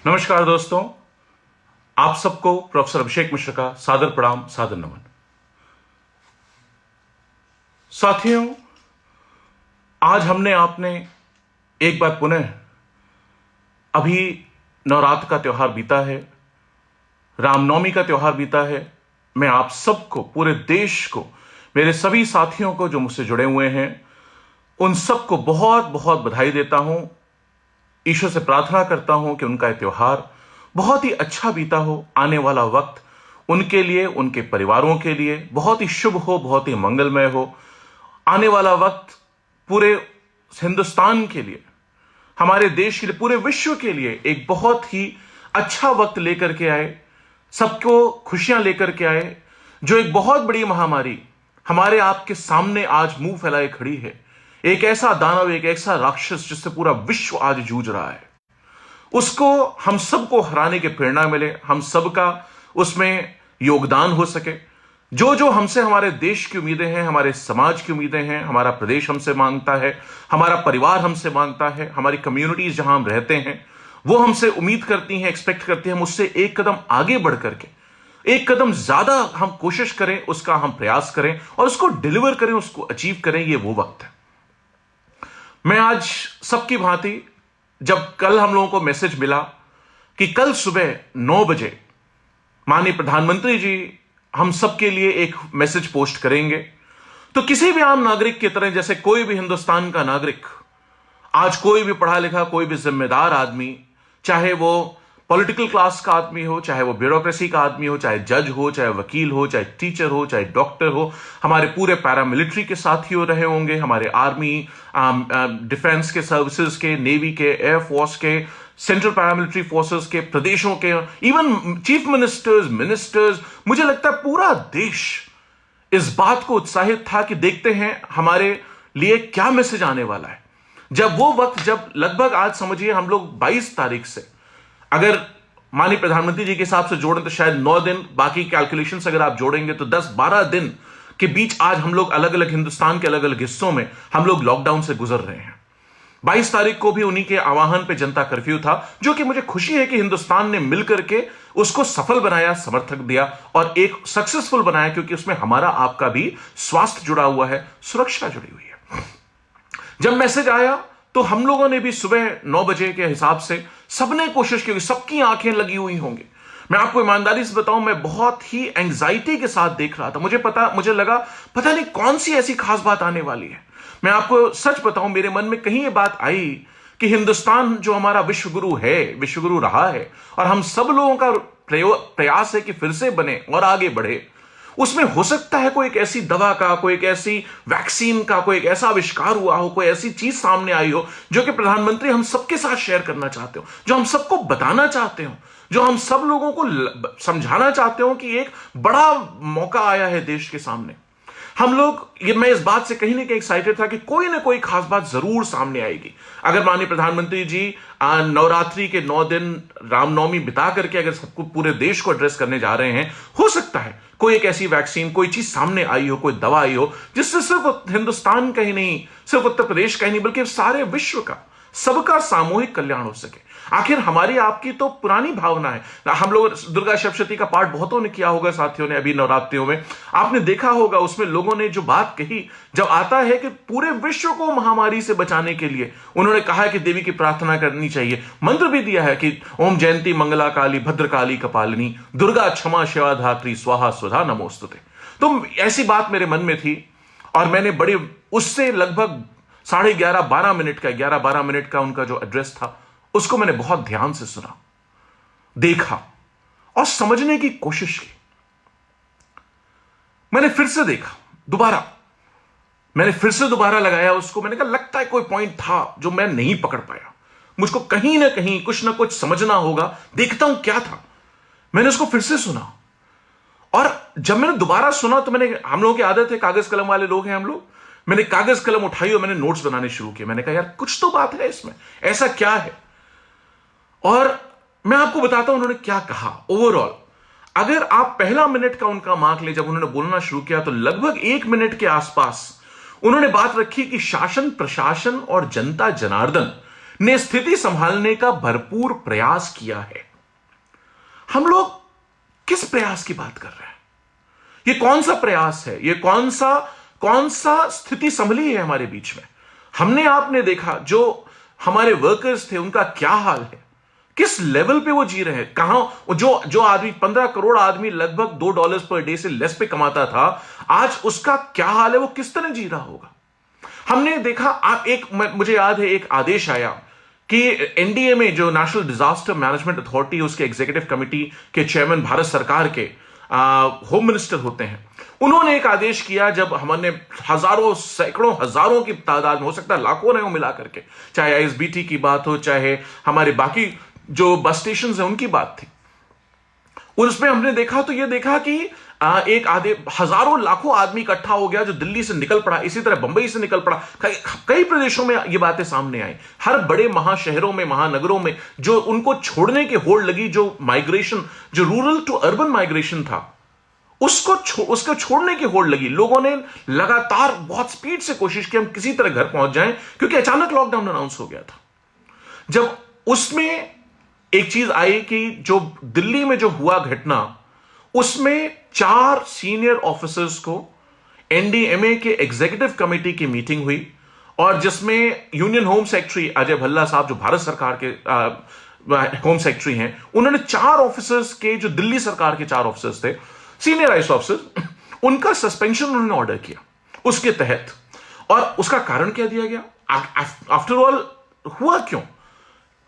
नमस्कार दोस्तों, आप सबको प्रोफेसर अभिषेक मिश्र का सादर प्रणाम, सादर नमन। साथियों, आज हमने आपने एक बार पुनः अभी नवरात्र का त्योहार बीता है, रामनवमी का त्योहार बीता है। मैं आप सबको, पूरे देश को, मेरे सभी साथियों को जो मुझसे जुड़े हुए हैं, उन सबको बहुत बहुत बधाई देता हूं। ईश्वर से प्रार्थना करता हूं कि उनका त्योहार बहुत ही अच्छा बीता हो, आने वाला वक्त उनके लिए, उनके परिवारों के लिए बहुत ही शुभ हो, बहुत ही मंगलमय हो। आने वाला वक्त पूरे हिंदुस्तान के लिए, हमारे देश के लिए, पूरे विश्व के लिए एक बहुत ही अच्छा वक्त लेकर के आए, सबको खुशियां लेकर के आए। जो एक बहुत बड़ी महामारी हमारे आपके सामने आज मुंह फैलाए खड़ी है, एक ऐसा दानव, एक ऐसा राक्षस जिससे पूरा विश्व आज जूझ रहा है, उसको हम सबको हराने की प्रेरणा मिले, हम सबका उसमें योगदान हो सके। जो जो हमसे, हमारे देश की उम्मीदें हैं, हमारे समाज की उम्मीदें हैं, हमारा प्रदेश हमसे मांगता है, हमारा परिवार हमसे मांगता है, हमारी कम्युनिटीज जहां हम रहते हैं वो हमसे उम्मीद करती हैं, एक्सपेक्ट करती हैं, हम उससे एक कदम आगे बढ़ करके, एक कदम ज्यादा हम कोशिश करें, उसका हम प्रयास करें और उसको डिलीवर करें, उसको अचीव करें। ये वो वक्त है। मैं आज सबकी भांति, जब कल हम लोगों को मैसेज मिला कि कल सुबह 9 बजे माननीय प्रधानमंत्री जी हम सबके लिए एक मैसेज पोस्ट करेंगे, तो किसी भी आम नागरिक की तरह, जैसे कोई भी हिंदुस्तान का नागरिक, आज कोई भी पढ़ा लिखा, कोई भी जिम्मेदार आदमी, चाहे वो पॉलिटिकल क्लास का आदमी हो, चाहे वो ब्यूरोक्रेसी का आदमी हो, चाहे जज हो, चाहे वकील हो, चाहे टीचर हो, चाहे डॉक्टर हो, हमारे पूरे पैरामिलिट्री के साथी हो रहे होंगे, हमारे आर्मी, डिफेंस के सर्विसेज के, नेवी के, एयरफोर्स के, सेंट्रल पैरामिलिट्री फोर्सेस के, प्रदेशों के, इवन चीफ मिनिस्टर्स, मुझे लगता है पूरा देश इस बात को उत्साहित था कि देखते हैं हमारे लिए क्या मैसेज आने वाला है। जब वो वक्त, जब लगभग आज समझिए हम लोग 22 तारीख से, अगर माननीय प्रधानमंत्री जी के हिसाब से जोड़ें तो शायद 9 दिन, बाकी कैलकुलेशंस अगर आप जोड़ेंगे तो 10-12 दिन के बीच आज हम लोग अलग अलग हिंदुस्तान के अलग अलग हिस्सों में हम लोग लॉकडाउन से गुजर रहे हैं। 22 तारीख को भी उन्हीं के आह्वान पे जनता कर्फ्यू था, जो कि मुझे खुशी है कि हिंदुस्तान ने मिलकर के उसको सफल बनाया, समर्थक दिया और एक सक्सेसफुल बनाया, क्योंकि उसमें हमारा आपका भी स्वास्थ्य जुड़ा हुआ है, सुरक्षा जुड़ी हुई है। जब मैसेज आया तो हम लोगों ने भी सुबह 9 बजे के हिसाब से सबने कोशिश की, सबकी आंखें लगी हुई होंगी। मैं आपको ईमानदारी से बताऊं, मैं बहुत ही एंग्जाइटी के साथ देख रहा था। मुझे लगा पता नहीं कौन सी ऐसी खास बात आने वाली है। मैं आपको सच बताऊं, मेरे मन में कहीं ये बात आई कि हिंदुस्तान जो हमारा विश्वगुरु है, विश्वगुरु रहा है, और हम सब लोगों का प्रयास है कि फिर से बने और आगे बढ़े, उसमें हो सकता है कोई एक ऐसी दवा का, कोई एक ऐसी वैक्सीन का, कोई एक ऐसा आविष्कार हुआ हो, कोई ऐसी चीज सामने आई हो जो कि प्रधानमंत्री हम सबके साथ शेयर करना चाहते हो, जो हम सबको बताना चाहते हो, जो हम सब लोगों को समझाना चाहते हो कि एक बड़ा मौका आया है देश के सामने। हम लोग, मैं इस बात से कहीं ना कहीं एक्साइटेड था कि कोई ना कोई खास बात जरूर सामने आएगी। अगर माननीय प्रधानमंत्री जी नवरात्रि के 9 दिन रामनवमी बिता करके अगर सबको, पूरे देश को एड्रेस करने जा रहे हैं, हो सकता है कोई एक ऐसी वैक्सीन, कोई चीज सामने आई हो, कोई दवा आई हो, जिससे सिर्फ हिंदुस्तान का ही नहीं, सिर्फ उत्तर प्रदेश का ही नहीं, बल्कि सारे विश्व का, सबका सामूहिक कल्याण हो सके। आखिर हमारी आपकी तो पुरानी भावना है। हम लोग दुर्गा सप्तशती का पाठ बहुतों ने किया होगा, साथियों ने, अभी नवरात्रियों में आपने देखा होगा, उसमें लोगों ने जो बात कही, जब आता है कि पूरे विश्व को महामारी से बचाने के लिए उन्होंने कहा है कि देवी की प्रार्थना करनी चाहिए, मंत्र भी दिया है कि ओम जयंती मंगला काली भद्रकाली कपालिनी दुर्गा क्षमा शिवा धात्री स्वाहा स्वधा नमोस्तुते। तो ऐसी बात मेरे मन में थी और मैंने बड़े, उससे लगभग 11:30 मिनट का उनका जो एड्रेस था, उसको मैंने बहुत ध्यान से सुना, देखा और समझने की कोशिश की। मैंने फिर से देखा, मैंने फिर से दोबारा लगाया उसको। मैंने कहा लगता है कोई पॉइंट था जो मैं नहीं पकड़ पाया, मुझको कहीं ना कहीं कुछ ना कुछ समझना होगा, देखता हूं क्या था। मैंने उसको फिर से सुना और जब मैंने दोबारा सुना तो हम लोगों की आदत है, कागज कलम वाले लोग हैं हम लोग, मैंने कागज कलम उठाई और मैंने नोट्स बनाने शुरू किए। मैंने कहा यार कुछ तो बात है इसमें, ऐसा क्या है। और मैं आपको बताता हूं उन्होंने क्या कहा। ओवरऑल अगर आप पहला मिनट का उनका मार्क ले, जब उन्होंने बोलना शुरू किया तो लगभग 1 मिनट के आसपास उन्होंने बात रखी कि शासन प्रशासन और जनता जनार्दन ने स्थिति संभालने का भरपूर प्रयास किया है। हम लोग किस प्रयास की बात कर रहे हैं? ये कौन सा प्रयास है? ये कौन सा स्थिति संभली है हमारे बीच में? हमने आपने देखा जो हमारे वर्कर्स थे उनका क्या हाल है, किस लेवल पे वो जी रहे हैं, कहां जो आदमी 15 करोड़ आदमी लगभग $2 पर डे से लेस पे कमाता था, आज उसका क्या हाल है, वो किस तरह जी रहा होगा। हमने देखा मुझे याद है एक आदेश आया कि एनडीए में जो नेशनल डिजास्टर मैनेजमेंट अथॉरिटी उसके एग्जीक्यूटिव कमेटी के चेयरमैन भारत सरकार के होम मिनिस्टर होते हैं, उन्होंने एक आदेश किया जब हमने हजारों सैकड़ों हजारों की तादाद में, हो सकता है लाखों ने वो मिला करके, चाहे आईएसबीटी की बात हो चाहे हमारे बाकी जो बस स्टेशन है उनकी बात थी, उसमें हमने देखा तो ये देखा कि हजारों लाखों आदमी इकट्ठा हो गया जो दिल्ली से निकल पड़ा, इसी तरह बंबई से निकल पड़ा, कई प्रदेशों में ये बातें सामने आई। हर बड़े महाशहरों में महानगरों में जो उनको छोड़ने की होड़ लगी, जो माइग्रेशन, जो रूरल टू अर्बन माइग्रेशन था, उसको छोड़ने की होड़ लगी। लोगों ने लगातार बहुत स्पीड से कोशिश की हम किसी तरह घर पहुंच जाएं, क्योंकि अचानक लॉकडाउन अनाउंस हो गया था। जब उसमें एक चीज आई कि जो दिल्ली में जो हुआ घटना, उसमें 4 सीनियर ऑफिसर्स को एनडीएमए के एग्जीक्यूटिव कमेटी की मीटिंग हुई और जिसमें union home secretary Ajay Bhalla साहब जो भारत सरकार के होम सेक्रेटरी हैं, उन्होंने 4 ऑफिसर्स के, जो दिल्ली सरकार के 4 ऑफिसर्स थे, सीनियर आईएएस ऑफिसर्स, उनका सस्पेंशन उन्होंने ऑर्डर किया उसके तहत। और उसका कारण क्या दिया गया? आफ्टर ऑल हुआ क्यों?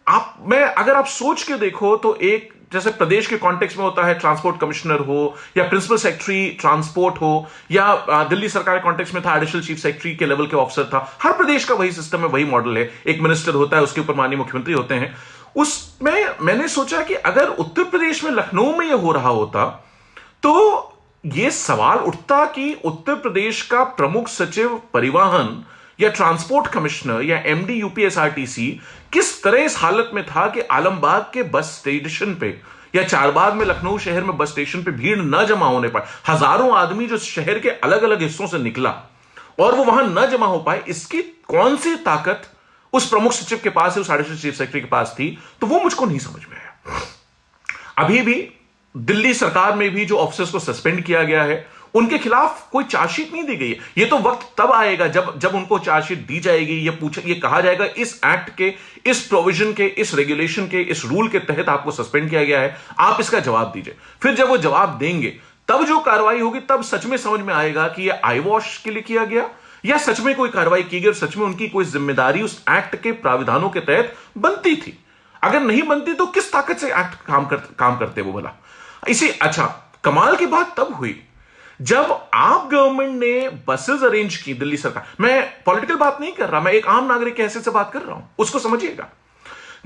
अगर आप सोच के देखो तो एक जैसे प्रदेश के कॉन्टेक्स्ट में होता है, ट्रांसपोर्ट कमिश्नर हो या प्रिंसिपल सेक्रेटरी ट्रांसपोर्ट हो, या दिल्ली सरकार के कॉन्टेक्स्ट में था एडिशनल चीफ सेक्रेटरी के लेवल के ऑफिसर था। हर प्रदेश का वही सिस्टम है, वही मॉडल है। एक मिनिस्टर होता है, उसके ऊपर माननीय मुख्यमंत्री होते हैं। उसमें मैंने सोचा कि अगर उत्तर प्रदेश में लखनऊ में यह हो रहा होता तो यह सवाल उठता कि उत्तर प्रदेश का प्रमुख सचिव परिवहन या ट्रांसपोर्ट कमिश्नर या एमडी यूपीएसआरटीसी किस तरह इस हालत में था कि आलमबाग के बस स्टेशन पे या चारबाग में लखनऊ शहर में बस स्टेशन पे भीड़ न जमा होने पाए, हजारों आदमी जो शहर के अलग अलग हिस्सों से निकला और वो वहां न जमा हो पाए, इसकी कौन सी ताकत उस प्रमुख सचिव के पास है, उस एडिशनल चीफ सेक्रेटरी के पास थी? तो वो मुझको नहीं समझ में आया। अभी भी दिल्ली सरकार में भी जो ऑफिसर्स को सस्पेंड किया गया है, उनके खिलाफ कोई चार्जशीट नहीं दी गई है। ये तो वक्त तब आएगा जब उनको चार्जशीट दी जाएगी, ये कहा जाएगा इस एक्ट के, इस प्रोविजन के, इस रेगुलेशन के, इस रूल के तहत आपको सस्पेंड किया गया है, आप इसका जवाब दीजिए। फिर जब वो जवाब देंगे तब जो कार्रवाई होगी, तब सच में समझ में आएगा कि ये आई वॉश के लिए किया गया या सच में कोई कार्रवाई की गई और सच में उनकी कोई जिम्मेदारी उस एक्ट के प्राविधानों के तहत बनती थी। अगर नहीं बनती तो किस ताकत से एक्ट काम करते वो भला। अच्छा, कमाल की बात तब हुई जब आप गवर्नमेंट ने बसेस अरेंज की, दिल्ली सरकार, मैं पॉलिटिकल बात नहीं कर रहा, मैं एक आम नागरिक के हैसियत से बात कर रहा हूं, उसको समझिएगा।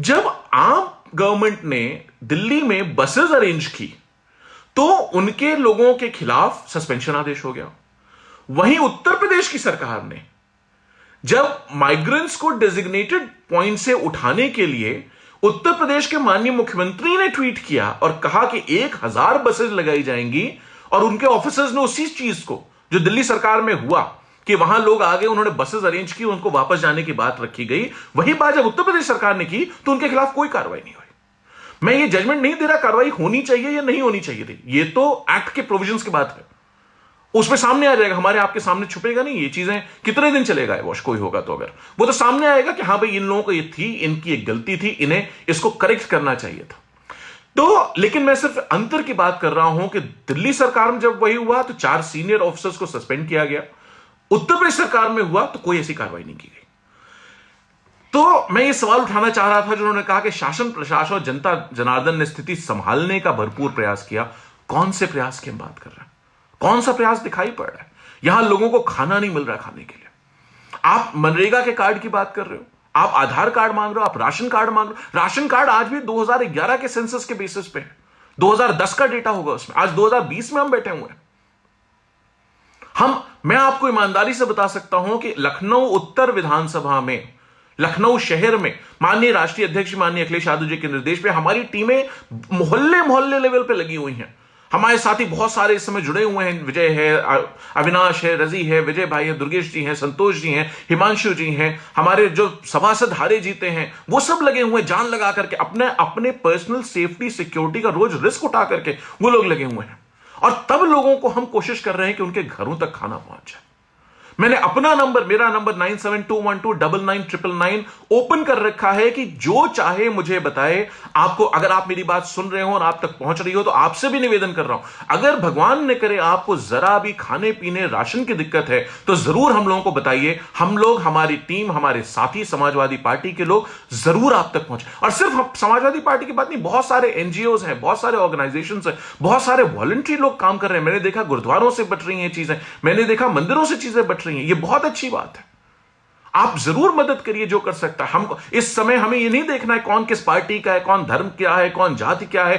जब आप गवर्नमेंट ने दिल्ली में बसेस अरेंज की तो उनके लोगों के खिलाफ सस्पेंशन आदेश हो गया। वहीं उत्तर प्रदेश की सरकार ने जब माइग्रेंट्स को डेजिग्नेटेड पॉइंट से उठाने के लिए उत्तर प्रदेश के माननीय मुख्यमंत्री ने ट्वीट किया और कहा कि 1000 बसेस लगाई जाएंगी, और उनके ऑफिसर्स ने उसी चीज को जो दिल्ली सरकार में हुआ कि वहां लोग आ गए, उन्होंने बसेस अरेंज की, उनको वापस जाने की बात रखी गई, वही बात जब उत्तर प्रदेश सरकार ने की तो उनके खिलाफ कोई कार्रवाई नहीं हुई। मैं ये जजमेंट नहीं दे रहा कार्रवाई होनी चाहिए या नहीं होनी चाहिए थी, ये तो एक्ट के प्रोविजंस की बात है, उसमें सामने आ जाएगा, हमारे आपके सामने छुपेगा नहीं। ये चीजें कितने दिन चलेगा वॉश कोई होगा तो, अगर वो तो सामने आएगा कि हाँ भाई इन लोगों को ये थी, इनकी एक गलती थी, इन्हें इसको करेक्ट करना चाहिए था। तो लेकिन मैं सिर्फ अंतर की बात कर रहा हूं कि दिल्ली सरकार में जब वही हुआ तो 4 सीनियर ऑफिसर्स को सस्पेंड किया गया, उत्तर प्रदेश सरकार में हुआ तो कोई ऐसी कार्रवाई नहीं की गई। तो मैं ये सवाल उठाना चाह रहा था, जिन्होंने कहा कि शासन प्रशासन और जनता जनार्दन ने स्थिति संभालने का भरपूर प्रयास किया। कौन से प्रयास की हम बात कर रहे हैं? कौन सा प्रयास दिखाई पड़ रहा है? यहां लोगों को खाना नहीं मिल रहा खाने के लिए, आप मनरेगा के कार्ड की बात कर रहे हो, आप आधार कार्ड मांग रहे हो, आप राशन कार्ड मांग रहे हो। राशन कार्ड आज भी 2011 के सेंसस के बेसिस पे है, 2010 का डेटा होगा उसमें, आज 2020 में हम बैठे हुए हैं। मैं आपको ईमानदारी से बता सकता हूं कि लखनऊ उत्तर विधानसभा में, लखनऊ शहर में माननीय राष्ट्रीय अध्यक्ष माननीय अखिलेश यादव जी के निर्देश पे हमारी टीमें मोहल्ले मोहल्ले लेवल पे लगी हुई हैं। हमारे साथी बहुत सारे इस समय जुड़े हुए हैं, विजय है, अविनाश है, रजी है, विजय भाई है, दुर्गेश जी हैं, संतोष जी हैं, हिमांशु जी हैं, हमारे जो सभासद हारे जीते हैं वो सब लगे हुए हैं, जान लगा करके अपने अपने पर्सनल सेफ्टी सिक्योरिटी का रोज रिस्क उठा करके वो लोग लगे हुए हैं। और तब लोगों को हम कोशिश कर रहे हैं कि उनके घरों तक खाना पहुंच जाए। मैंने अपना नंबर, मेरा नंबर 9721299999 ओपन कर रखा है कि जो चाहे मुझे बताए। आपको, अगर आप मेरी बात सुन रहे हो और आप तक पहुंच रही हो, तो आपसे भी निवेदन कर रहा हूं, अगर भगवान ने करे आपको जरा भी खाने पीने राशन की दिक्कत है तो जरूर हम लोगों को बताइए। हम लोग, हमारी टीम, हमारे साथी समाजवादी पार्टी के लोग जरूर आप तक पहुंचे। और सिर्फ समाजवादी पार्टी की बात नहीं, बहुत सारे एनजीओज हैं, बहुत सारे ऑर्गेनाइजेशन हैं, बहुत सारे वॉलंटरी लोग काम कर रहे हैं। मैंने देखा गुरुद्वारों से बट रही हैं चीजें, मैंने देखा मंदिरों से चीजें बट रही हैं। ये बहुत अच्छी बात है। आप जरूर मदद करिए जो कर सकता है। हमको इस समय हमें ये नहीं देखना है कौन किस पार्टी का है, कौन धर्म क्या है, कौन जाति क्या है,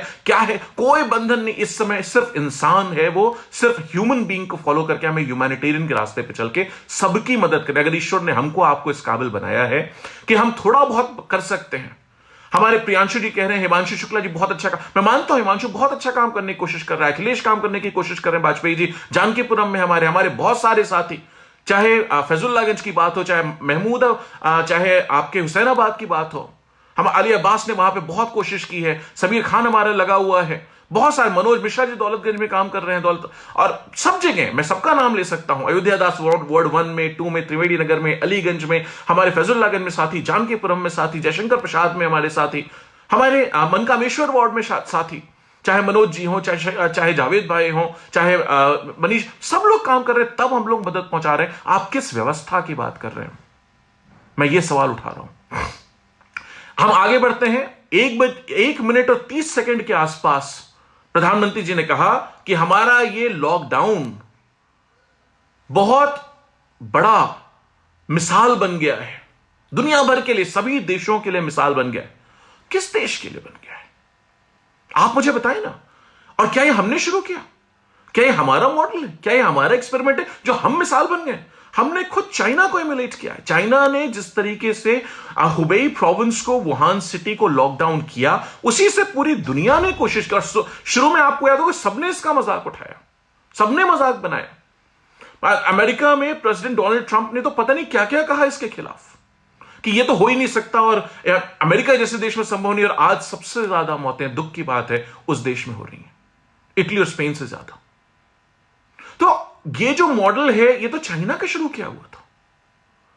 कोई बंधन नहीं। इस समय सिर्फ इंसान है, वो सिर्फ ह्यूमन बीइंग को फॉलो करके हमें ह्यूमैनिटेरियन के रास्ते पे चल के सबकी मदद करें। अगर ईश्वर ने हमको आपको इस काबिल बनाया है कि हम थोड़ा बहुत कर सकते हैं। हमारे प्रियांशु जी कह रहे हैं, हिमांशु शुक्ला जी बहुत अच्छा काम, मैं मानता हूं हिमांशु बहुत अच्छा काम करने की कोशिश कर रहा है, अखिलेश काम करने की कोशिश कर रहे हैं, वाजपेयी जी जानकीपुरम में, हमारे बहुत सारे साथी, चाहे फैजुल्लागंज की बात हो, चाहे महमूद, चाहे आपके हुसैनाबाद की बात हो, हम अली अब्बास ने वहां पे बहुत कोशिश की है, समीर खान हमारा लगा हुआ है, बहुत सारे, मनोज मिश्रा जी दौलतगंज में काम कर रहे हैं, दौलत, और सब जगह मैं सबका नाम ले सकता हूं। अयोध्या दास वार्ड 1 में, 2 में, त्रिवेणी नगर में, अलीगंज में हमारे फैजुल्लागंज में साथी, जानकीपुरम में साथी, जयशंकर प्रसाद में हमारे साथी, हमारे मनकामेश्वर वार्ड में साथी, चाहे मनोज जी हो, चाहे जावेद भाई हो, चाहे मनीष, सब लोग काम कर रहे हैं, तब हम लोग मदद पहुंचा रहे हैं। आप किस व्यवस्था की बात कर रहे हैं, मैं ये सवाल उठा रहा हूं। हम आगे बढ़ते हैं। 1 मिनट और 30 सेकंड के आसपास प्रधानमंत्री जी ने कहा कि हमारा ये लॉकडाउन बहुत बड़ा मिसाल बन गया है, दुनिया भर के लिए, सभी देशों के लिए मिसाल बन गया है। किस देश के लिए बन गया है, आप मुझे बताएं ना। और क्या ये हमने शुरू किया? क्या ये हमारा मॉडल है? क्या ये हमारा एक्सपेरिमेंट है जो हम मिसाल बन गए? हमने खुद चाइना को इमुलेट किया है। चाइना ने जिस तरीके से हुबेई प्रोविंस को, वुहान सिटी को लॉकडाउन किया, उसी से पूरी दुनिया ने कोशिश की। शुरू में आपको याद होगा सबने इसका मजाक उठाया, सबने मजाक बनाया। अमेरिका में प्रेसिडेंट डोनाल्ड ट्रंप ने तो पता नहीं क्या क्या कहा इसके खिलाफ कि ये तो हो ही नहीं सकता और अमेरिका जैसे देश में संभव नहीं। और आज सबसे ज्यादा मौतें, दुख की बात है, उस देश में हो रही हैं, इटली और स्पेन से ज्यादा। तो ये जो मॉडल है ये तो चाइना का शुरू किया हुआ था,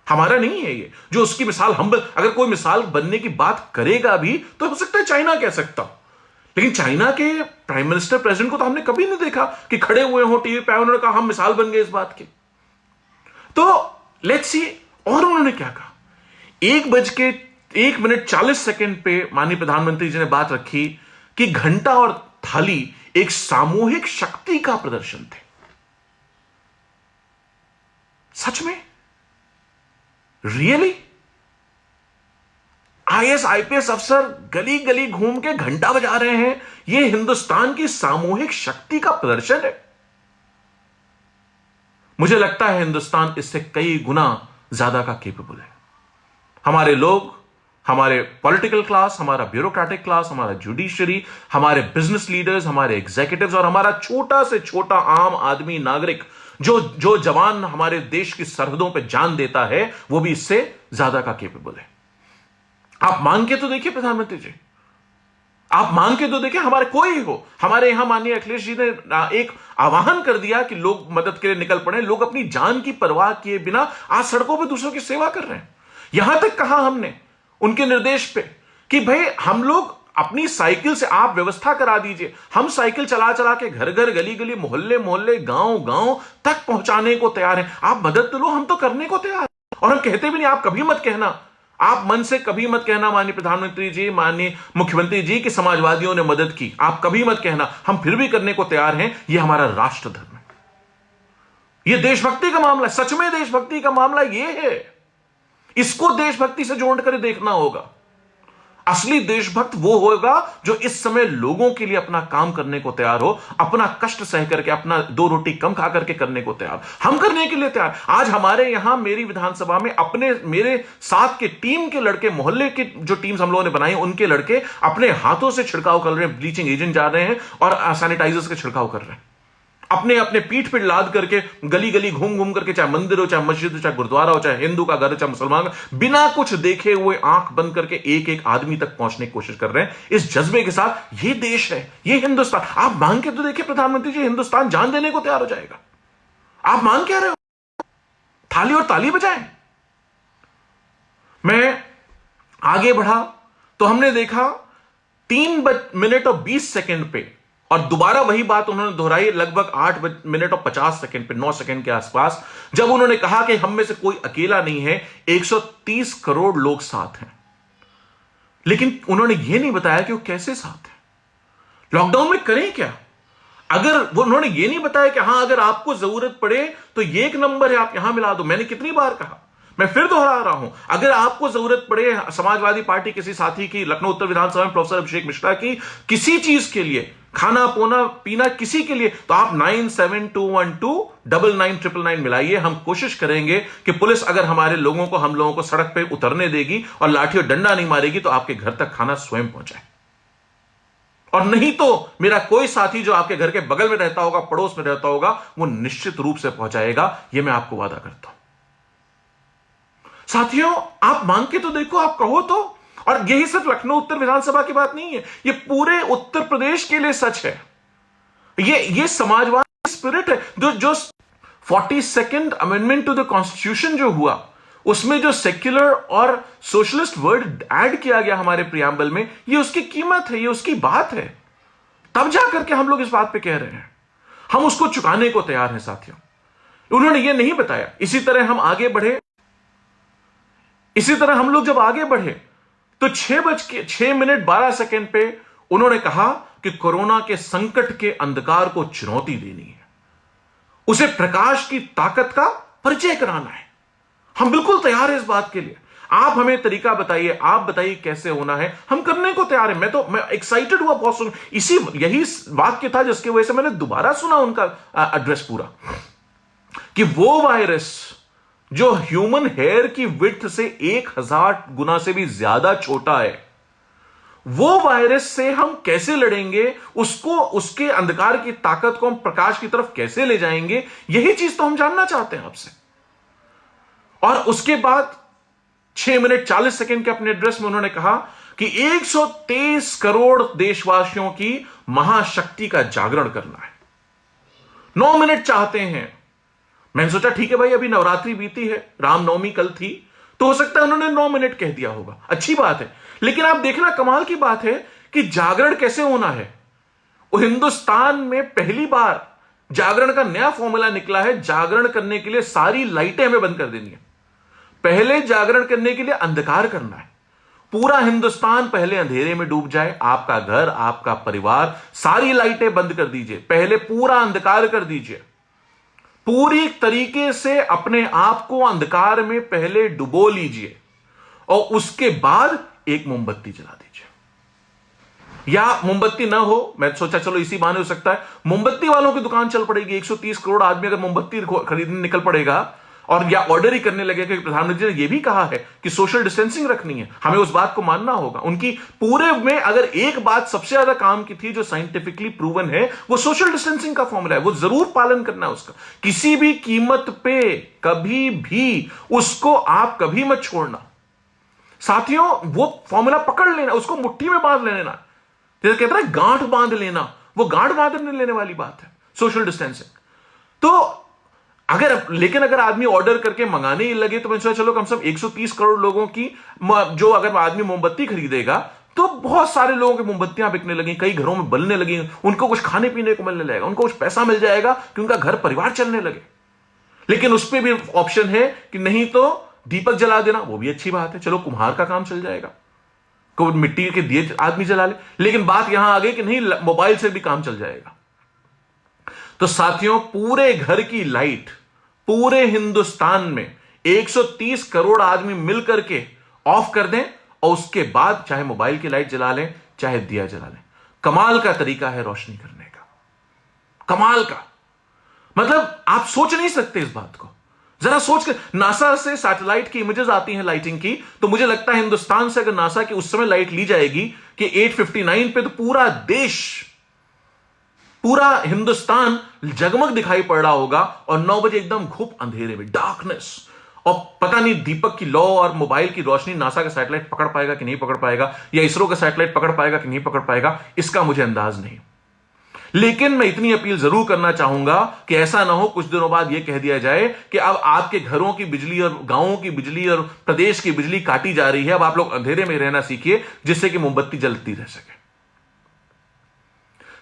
हमारा नहीं है ये। जो उसकी मिसाल हम, अगर कोई मिसाल बनने की बात करेगा भी तो हो सकता है चाइना कह सकता, लेकिन चाइना के प्राइम मिनिस्टर, प्रेसिडेंट को तो हमने कभी नहीं देखा कि खड़े हुए हो टीवी पे, उन्होंने कहा हम मिसाल बन गए इस बात के। तो लेट्स सी, और उन्होंने क्या कहा। 1:01 पे माननीय प्रधानमंत्री जी ने बात रखी कि घंटा और थाली एक सामूहिक शक्ति का प्रदर्शन थे। सच में, रियली? आईएएस आईपीएस अफसर गली गली घूम के घंटा बजा रहे हैं, यह हिंदुस्तान की सामूहिक शक्ति का प्रदर्शन है। मुझे लगता है हिंदुस्तान इससे कई गुना ज्यादा का केपेबल है। हमारे लोग, हमारे पॉलिटिकल क्लास, हमारा ब्यूरोक्रेटिक क्लास, हमारा जुडिशरी, हमारे बिजनेस लीडर्स, हमारे एग्जीक्यूटिव्स और हमारा छोटा से छोटा आम आदमी, नागरिक, जो जवान हमारे देश की सरहदों पे जान देता है, वो भी इससे ज्यादा का केपेबल है। आप मांग के तो देखिए प्रधानमंत्री जी, आप मांग के तो देखिए, हमारे कोई हो, हमारे यहां माननीय अखिलेश जी ने एक आह्वान कर दिया कि लोग मदद के लिए निकल पड़े। लोग अपनी जान की परवाह किए बिना आज सड़कों पर दूसरों की सेवा कर रहे हैं। यहां तक कहा हमने उनके निर्देश पे कि भाई हम लोग अपनी साइकिल से, आप व्यवस्था करा दीजिए, हम साइकिल चला चला के घर घर, गली गली, मोहल्ले मोहल्ले, गांव गांव तक पहुंचाने को तैयार हैं। आप मदद तो लो, हम तो करने को तैयार हैं। और हम कहते भी नहीं, आप कभी मत कहना, आप मन से कभी मत कहना माननीय प्रधानमंत्री जी, माननीय मुख्यमंत्री जी की समाजवादियों ने मदद की, आप कभी मत कहना, हम फिर भी करने को तैयार हैं। यह हमारा राष्ट्र धर्म है, यह देशभक्ति का मामला है, सच में देशभक्ति का मामला यह है। इसको देशभक्ति से जोड़ कर देखना होगा। असली देशभक्त वो होगा जो इस समय लोगों के लिए अपना काम करने को तैयार हो, अपना कष्ट सह करके, अपना दो रोटी कम खा करके करने को तैयार। हम करने के लिए तैयार। आज हमारे यहां मेरी विधानसभा में मेरे साथ के टीम के लड़के, मोहल्ले की जो टीम्स हम लोगों ने बनाई, उनके लड़के अपने हाथों से छिड़काव कर रहे हैं, ब्लीचिंग एजेंट जा रहे हैं और सैनिटाइजर्स का छिड़काव कर रहे हैं, अपने अपने पीठ पे लाद करके गली गली घूम घूम करके, चाहे मंदिर हो, चाहे मस्जिद हो, चाहे गुरुद्वारा हो, चाहे हिंदू का घर हो, चाहे मुसलमान का, बिना कुछ देखे हुए आंख बंद करके एक एक आदमी तक पहुंचने की कोशिश कर रहे हैं इस जज्बे के साथ। ये देश है, ये हिंदुस्तान। आप मांग के तो देखिए प्रधानमंत्री जी, हिंदुस्तान जान देने को तैयार हो जाएगा। आप मांग क्या रहे हो? थाली और ताली बजाएं। मैं आगे बढ़ा तो हमने देखा 3 मिनट और 20 सेकंड पे, और दोबारा वही बात उन्होंने दोहराई लगभग 8 मिनट और 50 सेकंड पे, 9 सेकंड के आसपास, जब उन्होंने कहा कि हम में से कोई अकेला नहीं है, 130 करोड़ लोग साथ हैं। लेकिन उन्होंने यह नहीं बताया कि वो कैसे साथ हैं, लॉकडाउन में करें क्या। अगर वो, उन्होंने ये नहीं बताया कि हां अगर आपको जरूरत पड़े तो ये एक नंबर है, आप यहां मिला दो। मैंने कितनी बार कहा, मैं फिर दोहरा रहा हूं, अगर आपको जरूरत पड़े समाजवादी पार्टी किसी साथी की, लखनऊ उत्तर विधानसभा में प्रोफेसर अभिषेक मिश्रा की, किसी चीज के लिए, खाना पोना पीना किसी के लिए, तो आप 9721299999 मिलाइए। हम कोशिश करेंगे कि पुलिस अगर हमारे लोगों को, हम लोगों को सड़क पे उतरने देगी और लाठी और डंडा नहीं मारेगी तो आपके घर तक खाना स्वयं पहुंचाए। और नहीं तो मेरा कोई साथी जो आपके घर के बगल में रहता होगा, पड़ोस में रहता होगा, वो निश्चित रूप से पहुंचाएगा, यह मैं आपको वादा करता हूं। साथियों, आप मांग के तो देखो, आप कहो तो। और यही सिर्फ लखनऊ उत्तर विधानसभा की बात नहीं है, ये पूरे उत्तर प्रदेश के लिए सच है। ये समाजवादी स्पिरिट है। जो 42nd amendment to the constitution जो हुआ, उसमें जो सेक्युलर और सोशलिस्ट वर्ड ऐड किया गया हमारे प्रियम्बल में, ये उसकी कीमत है, ये उसकी बात है। तब जाकर के हम लोग इस बात पे कह रहे हैं, हम उसको चुकाने को तैयार हैं साथियों। उन्होंने ये नहीं बताया। इसी तरह हम आगे बढ़े, इसी तरह हम लोग जब आगे बढ़े तो 6:06 पे उन्होंने कहा कि कोरोना के संकट के अंधकार को चुनौती देनी है, उसे प्रकाश की ताकत का परिचय कराना है। हम बिल्कुल तैयार हैं इस बात के लिए। आप हमें तरीका बताइए, आप बताइए कैसे होना है, हम करने को तैयार हैं। मैं एक्साइटेड हुआ बहुत सुन, यही वाक्य था जिसकी वजह से मैंने दोबारा सुना उनका एड्रेस पूरा, कि वो वायरस जो ह्यूमन हेयर की विड्थ से 1000 गुना से भी ज्यादा छोटा है, वो वायरस से हम कैसे लड़ेंगे, उसको, उसके अंधकार की ताकत को हम प्रकाश की तरफ कैसे ले जाएंगे, यही चीज तो हम जानना चाहते हैं आपसे। और उसके बाद 6 मिनट 40 सेकंड के अपने एड्रेस में उन्होंने कहा कि 123 करोड़ देशवासियों की महाशक्ति का जागरण करना है। 9 मिनट चाहते हैं। मैंने सोचा ठीक है भाई, अभी नवरात्रि बीती है, रामनवमी कल थी, तो हो सकता है उन्होंने 9 मिनट कह दिया होगा, अच्छी बात है। लेकिन आप देखना, कमाल की बात है कि जागरण कैसे होना है। वो हिंदुस्तान में पहली बार जागरण का नया फॉर्मूला निकला है। जागरण करने के लिए सारी लाइटें हमें बंद कर देनी है। पहले जागरण करने के लिए अंधकार करना है। पूरा हिंदुस्तान पहले अंधेरे में डूब जाए, आपका घर, आपका परिवार, सारी लाइटें बंद कर दीजिए, पहले पूरा अंधकार कर दीजिए। पूरी तरीके से अपने आप को अंधकार में पहले डुबो लीजिए और उसके बाद एक मोमबत्ती जला दीजिए। या मोमबत्ती ना हो, मैं सोचा चलो इसी बहाने हो सकता है मोमबत्ती वालों की दुकान चल पड़ेगी। 130 करोड़ आदमी अगर मोमबत्ती खरीदने निकल पड़ेगा और या ऑर्डर ही करने लगेगा, क्योंकि प्रधानमंत्री ने यह भी कहा है कि सोशल डिस्टेंसिंग रखनी है, हमें उस बात को मानना होगा। उनकी पूरे में अगर एक बात सबसे ज्यादा काम की थी जो साइंटिफिकली प्रूवन है, वो सोशल डिस्टेंसिंग का फॉर्मूला है। वो जरूर पालन करना है उसका, किसी भी कीमत पे कभी भी उसको आप कभी मत छोड़ना साथियों। वो फॉर्मूला पकड़ लेना, उसको मुट्ठी में बांध लेना, जैसे कहते हैं गांठ बांध लेना, वो गांठ बांधने लेने वाली बात है सोशल डिस्टेंसिंग। तो लेकिन अगर आदमी ऑर्डर करके मंगाने ही लगे तो मैं सोचा चलो कम से कम 130 करोड़ लोगों की, जो अगर आदमी मोमबत्ती खरीदेगा तो बहुत सारे लोगों की मोमबत्तियां बिकने लगी, कई घरों में बलने लगी, उनको कुछ खाने पीने को मिलने लगेगा, उनको कुछ पैसा मिल जाएगा कि उनका घर परिवार चलने लगे। लेकिन उस पर भी ऑप्शन है कि नहीं तो दीपक जला देना, वो भी अच्छी बात है, चलो कुम्हार का काम चल जाएगा, कोई मिट्टी के दिए आदमी जला ले। लेकिन बात यहां आ गई कि नहीं, मोबाइल से भी काम चल जाएगा। तो साथियों, पूरे घर की लाइट पूरे हिंदुस्तान में 130 करोड़ आदमी मिलकर के ऑफ कर दें और उसके बाद चाहे मोबाइल की लाइट जला लें, चाहे दिया जला लें। कमाल का तरीका है रोशनी करने का, कमाल का। मतलब आप सोच नहीं सकते इस बात को। जरा सोच कर, नासा से सैटेलाइट की इमेजेस आती हैं लाइटिंग की, तो मुझे लगता है हिंदुस्तान से अगर नासा की उस समय लाइट ली जाएगी कि 8:59 पे, तो पूरा देश, पूरा हिंदुस्तान जगमग दिखाई पड़ रहा होगा, और 9 बजे एकदम घुप अंधेरे में, डार्कनेस। और पता नहीं दीपक की लौ और मोबाइल की रोशनी नासा का सैटेलाइट पकड़ पाएगा कि नहीं पकड़ पाएगा, या इसरो का सैटेलाइट पकड़ पाएगा कि नहीं पकड़ पाएगा, इसका मुझे अंदाज नहीं। लेकिन मैं इतनी अपील जरूर करना चाहूंगा कि ऐसा ना हो कुछ दिनों बाद यह कह दिया जाए कि अब आपके घरों की बिजली और गांवों की बिजली और प्रदेश की बिजली काटी जा रही है, अब आप लोग अंधेरे में रहना सीखिए, जिससे कि मोमबत्ती जलती रह सके।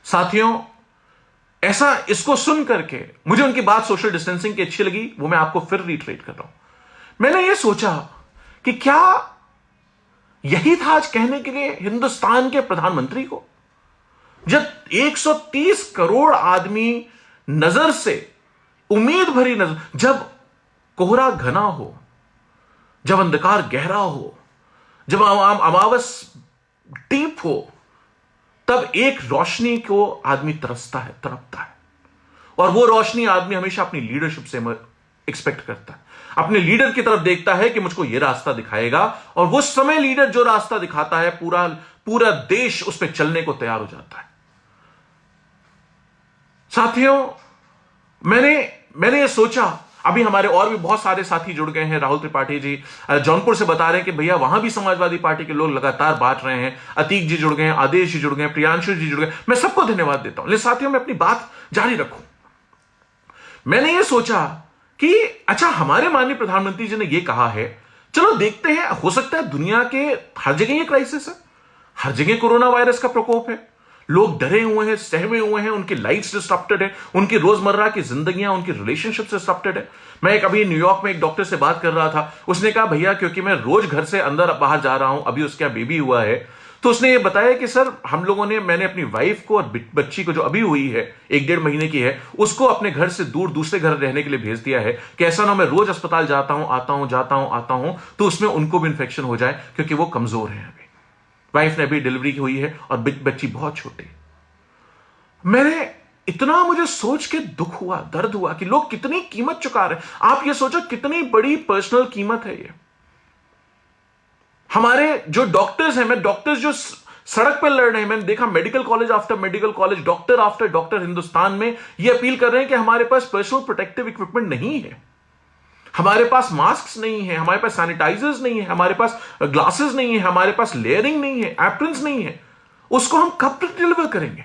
साथियों, ऐसा इसको सुन करके मुझे उनकी बात सोशल डिस्टेंसिंग की अच्छी लगी, वो मैं आपको फिर रिट्रेट कर रहा हूं। मैंने यह सोचा कि क्या यही था आज कहने के लिए हिंदुस्तान के प्रधानमंत्री को, जब 130 करोड़ आदमी नजर से, उम्मीद भरी नजर, जब कोहरा घना हो, जब अंधकार गहरा हो, जब अमावस डीप हो, तब एक रोशनी को आदमी तरसता है, तड़पता है। और वो रोशनी आदमी हमेशा अपनी लीडरशिप से एक्सपेक्ट करता है, अपने लीडर की तरफ देखता है कि मुझको ये रास्ता दिखाएगा, और वो समय लीडर जो रास्ता दिखाता है, पूरा देश उस पर चलने को तैयार हो जाता है। साथियों, मैंने ये सोचा, अभी हमारे और भी बहुत सारे साथी जुड़ गए हैं। राहुल त्रिपाठी जी जौनपुर से बता रहे हैं कि भैया वहां भी समाजवादी पार्टी के लोग लगातार बांट रहे हैं। अतीक जी जुड़ गए हैं, आदेश जी जुड़ गए हैं, प्रियांशु जी जुड़ गए। मैं सबको धन्यवाद देता हूं। लेकिन साथियों, मैं अपनी बात जारी रखूं। मैंने ये सोचा कि अच्छा, हमारे माननीय प्रधानमंत्री जी ने यह कहा है, चलो देखते हैं, हो सकता है दुनिया के हर जगह ये क्राइसिस है, हर जगह कोरोना वायरस का प्रकोप है, लोग डरे हुए हैं, सहमे हुए हैं, उनकी लाइफ्स डिस्टर्प्टेड है, उनकी रोजमर्रा की जिंदगियां, उनकी रिलेशनशिप्स डिस्टर्प्टेड है। मैं एक अभी न्यूयॉर्क में एक डॉक्टर से बात कर रहा था, उसने कहा भैया क्योंकि मैं रोज घर से अंदर बाहर जा रहा हूं, अभी उसके यहाँ बेबी हुआ है, तो उसने ये बताया कि सर हम लोगों ने, मैंने अपनी वाइफ को और बच्ची को जो अभी हुई है 1-1.5 महीने की है, उसको अपने घर से दूर दूसरे घर रहने के लिए भेज दिया है कि ऐसा ना मैं रोज अस्पताल जाता हूं, आता हूं, तो उसमें उनको भी इंफेक्शन हो जाए, क्योंकि वो कमजोर है। अभी वाइफ ने अभी डिलीवरी हुई है और बच्ची बहुत छोटी। मुझे सोच के दुख हुआ, दर्द हुआ कि लोग कितनी कीमत चुका रहे हैं। आप ये सोचो कितनी बड़ी पर्सनल कीमत है ये। हमारे जो डॉक्टर्स हैं, मैं डॉक्टर्स जो सड़क पर लड़ रहे हैं, मैंने देखा medical college after medical college, doctor after doctor Hindustan में ये अपील कर रहे हैं कि हमारे पास पर्सनल प्रोटेक्टिव इक्विपमेंट नहीं है, हमारे पास मास्क नहीं है, हमारे पास सैनिटाइजर्स नहीं है, हमारे पास ग्लासेस नहीं है, हमारे पास लेयरिंग नहीं है, एप्रन्स नहीं है। उसको हम कब तक डिलीवर करेंगे?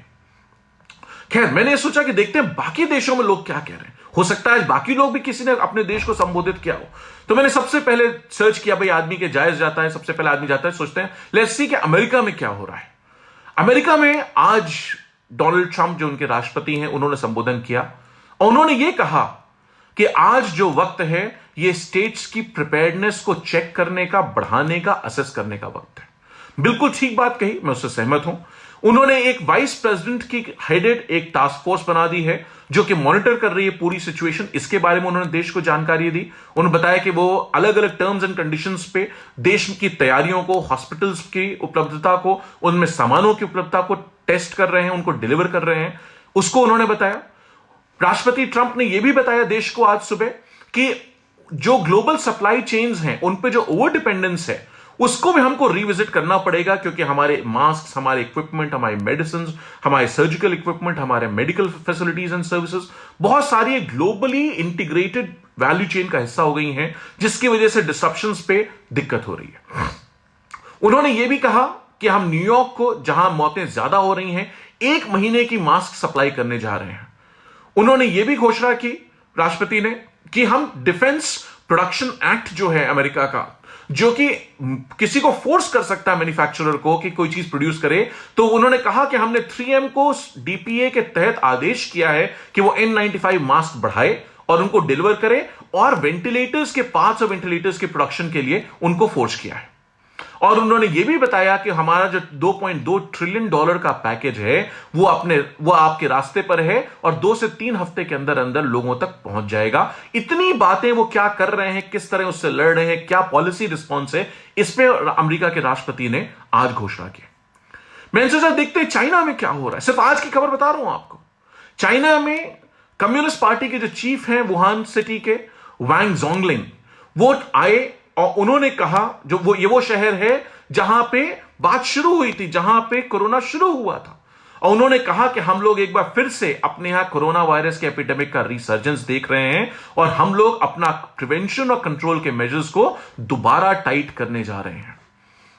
खैर, मैंने सोचा कि देखते हैं बाकी देशों में लोग क्या कह रहे हैं। हो सकता है बाकी लोग भी किसी ने अपने देश को संबोधित किया हो। तो मैंने सबसे पहले सर्च किया, भाई आदमी के जायज जाता है, सबसे पहले आदमी जाता है, सोचते हैं लेट्स सी कि अमेरिका में क्या हो रहा है। अमेरिका में आज डोनाल्ड ट्रंप जो उनके राष्ट्रपति हैं, उन्होंने संबोधन किया और उन्होंने ये कहा कि आज जो वक्त है, ये स्टेट्स की प्रिपेयर्डनेस को चेक करने का, बढ़ाने का, असेस करने का वक्त है। बिल्कुल ठीक बात कही, मैं उससे सहमत हूं। उन्होंने एक वाइस प्रेसिडेंट की हेडेड एक टास्क फोर्स बना दी है जो कि मॉनिटर कर रही है पूरी सिचुएशन। इसके बारे में उन्होंने देश को जानकारी दी। उन्होंने बताया कि वो अलग अलग टर्म्स एंड कंडीशंस पे देश की तैयारियों को, हॉस्पिटल्स की उपलब्धता को, उनमें सामानों की उपलब्धता को टेस्ट कर रहे हैं, उनको डिलीवर कर रहे हैं, उसको उन्होंने बताया। राष्ट्रपति ट्रंप ने यह भी बताया देश को आज सुबह कि जो ग्लोबल सप्लाई चेन्स हैं, उन पे जो ओवर डिपेंडेंस है, उसको भी हमको रिविजिट करना पड़ेगा, क्योंकि हमारे मास्क, हमारे इक्विपमेंट, हमारे मेडिसिन, हमारे सर्जिकल इक्विपमेंट, हमारे मेडिकल फैसिलिटीज एंड सर्विसेज, बहुत सारी ग्लोबली इंटीग्रेटेड वैल्यू चेन का हिस्सा हो गई हैं, जिसकी वजह से डिसरप्शंस पे दिक्कत हो रही है। उन्होंने यह भी कहा कि हम न्यूयॉर्क को, जहां मौतें ज्यादा हो रही हैं, 1 महीने की मास्क सप्लाई करने जा रहे हैं। उन्होंने यह भी घोषणा की, राष्ट्रपति ने, कि हम डिफेंस प्रोडक्शन एक्ट जो है अमेरिका का, जो कि किसी को फोर्स कर सकता है मैन्युफैक्चरर को कि कोई चीज प्रोड्यूस करे, तो उन्होंने कहा कि हमने 3M को डीपीए के तहत आदेश किया है कि वो N95 मास्क बढ़ाए और उनको डिलीवर करे, और वेंटिलेटर्स के पार्ट्स और वेंटिलेटर्स के प्रोडक्शन के लिए उनको फोर्स किया है। और उन्होंने यह भी बताया कि हमारा जो $2.2 ट्रिलियन का पैकेज है वो आपके रास्ते पर है और 2 से 3 हफ्ते के अंदर अंदर लोगों तक पहुंच जाएगा। इतनी बातें वो क्या कर रहे हैं, किस तरह उससे लड़ रहे हैं, क्या पॉलिसी रिस्पॉन्स है, इस पे अमेरिका के राष्ट्रपति ने आज घोषणा की। मैंने सोचा देखते हैं चाइना में क्या हो रहा है। सिर्फ आज की खबर बता रहा हूं आपको। चाइना में कम्युनिस्ट पार्टी के जो चीफ हैं वुहान सिटी के, वांग जोंगलिंग, वो आए और उन्होंने कहा, जो वो शहर है जहां पे बात शुरू हुई थी, जहां पे कोरोना शुरू हुआ था, और उन्होंने कहा कि हम लोग एक बार फिर से अपने यहां कोरोना वायरस के एपिडेमिक का रिसर्जेंस देख रहे हैं और हम लोग अपना प्रिवेंशन और कंट्रोल के मेजर्स को दोबारा टाइट करने जा रहे हैं।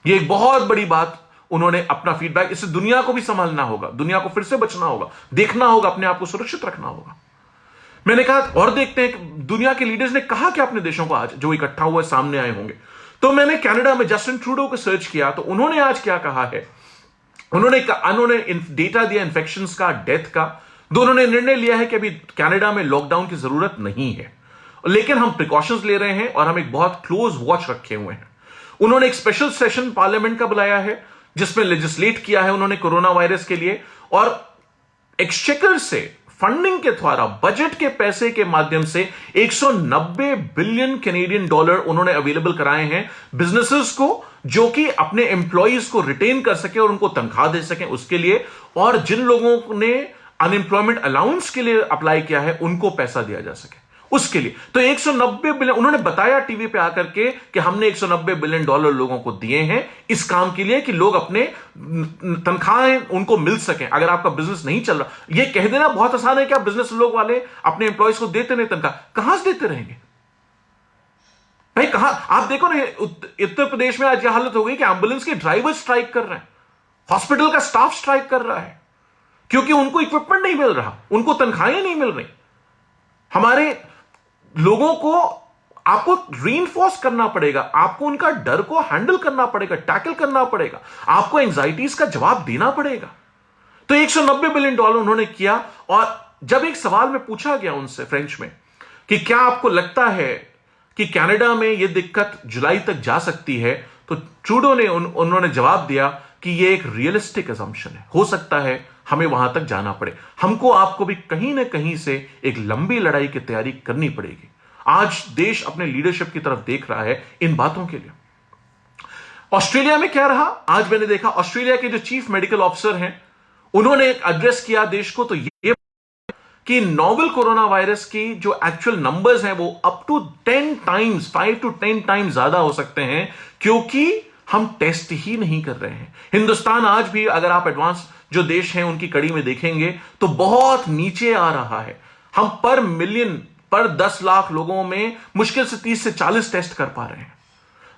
ये एक बहुत बड़ी बात उन्होंने अपना फीडबैक, इससे दुनिया को भी संभालना होगा, दुनिया को फिर से बचना होगा, देखना होगा, अपने आप को सुरक्षित रखना होगा। मैंने कहा और देखते हैं दुनिया के लीडर्स ने कहा क्या अपने देशों को, आज जो इकट्ठा हुए सामने आए होंगे। तो मैंने कनाडा में जस्टिन ट्रूडो को सर्च किया तो उन्होंने आज क्या कहा है। उन्होंने डेटा दिया इन्फेक्शंस का, डेथ का। उन्होंने निर्णय लिया है कि अभी कनाडा में लॉकडाउन की जरूरत नहीं है, लेकिन हम प्रिकॉशंस ले रहे हैं और हम एक बहुत क्लोज वॉच रखे हुए हैं। उन्होंने एक स्पेशल सेशन पार्लियामेंट का बुलाया है जिसमें लेजिस्लेट किया है उन्होंने कोरोना वायरस के लिए, और एक्सचेकर से फंडिंग के द्वारा, बजट के पैसे के माध्यम से 190 बिलियन कैनेडियन डॉलर उन्होंने अवेलेबल कराए हैं बिजनेसेस को, जो कि अपने एम्प्लॉइज को रिटेन कर सके और उनको तनख्वाह दे सके उसके लिए, और जिन लोगों ने अनएम्प्लॉयमेंट अलाउंस के लिए अप्लाई किया है उनको पैसा दिया जा सके उसके लिए। तो 190 बिलियन उन्होंने बताया टीवी पे आकर के कि हमने 190 बिलियन डॉलर लोगों को दिए हैं इस काम के लिए कि लोग अपने तनख्वाहें उनको मिल सकें। अगर आपका बिजनेस नहीं चल रहा, ये कह देना बहुत आसान है कि आप बिजनेस लोग वाले अपने एम्प्लॉयज को देते नहीं तनख्वाह, कहां से देते रहेंगे भाई, कहां। आप देखो ना उत्तर प्रदेश में आज यह हालत हो गई कि एम्बुलेंस के ड्राइवर स्ट्राइक कर रहे हैं, हॉस्पिटल का स्टाफ स्ट्राइक कर रहा है, क्योंकि उनको इक्विपमेंट नहीं मिल रहा, उनको तनख्वाहें नहीं मिल रही। हमारे लोगों को आपको रीइंफोर्स करना पड़ेगा, आपको उनका डर को हैंडल करना पड़ेगा, टैकल करना पड़ेगा, आपको एंजाइटीज का जवाब देना पड़ेगा। तो 190 बिलियन डॉलर उन्होंने किया। और जब एक सवाल में पूछा गया उनसे फ्रेंच में कि क्या आपको लगता है कि कनाडा में यह दिक्कत जुलाई तक जा सकती है, तो ट्रूडो ने उन्होंने जवाब दिया कि यह एक रियलिस्टिक असम्पशन है, हो सकता है हमें वहां तक जाना पड़े, हमको आपको भी कहीं ना कहीं से एक लंबी लड़ाई की तैयारी करनी पड़ेगी। आज देश अपने लीडरशिप की तरफ देख रहा है इन बातों के लिए। ऑस्ट्रेलिया में क्या रहा, आज मैंने देखा ऑस्ट्रेलिया के जो चीफ मेडिकल ऑफिसर हैं उन्होंने एड्रेस किया देश को, तो ये कि नोवेल कोरोना वायरस की जो एक्चुअल नंबर्स हैं वो up to 10 times, 5 to 10 times ज्यादा हो सकते हैं, क्योंकि हम टेस्ट ही नहीं कर रहे हैं। हिंदुस्तान आज भी, अगर आप एडवांस जो देश हैं उनकी कड़ी में देखेंगे तो बहुत नीचे आ रहा है। हम पर मिलियन, पर 10 लाख लोगों में मुश्किल से 30 से 40 टेस्ट कर पा रहे हैं।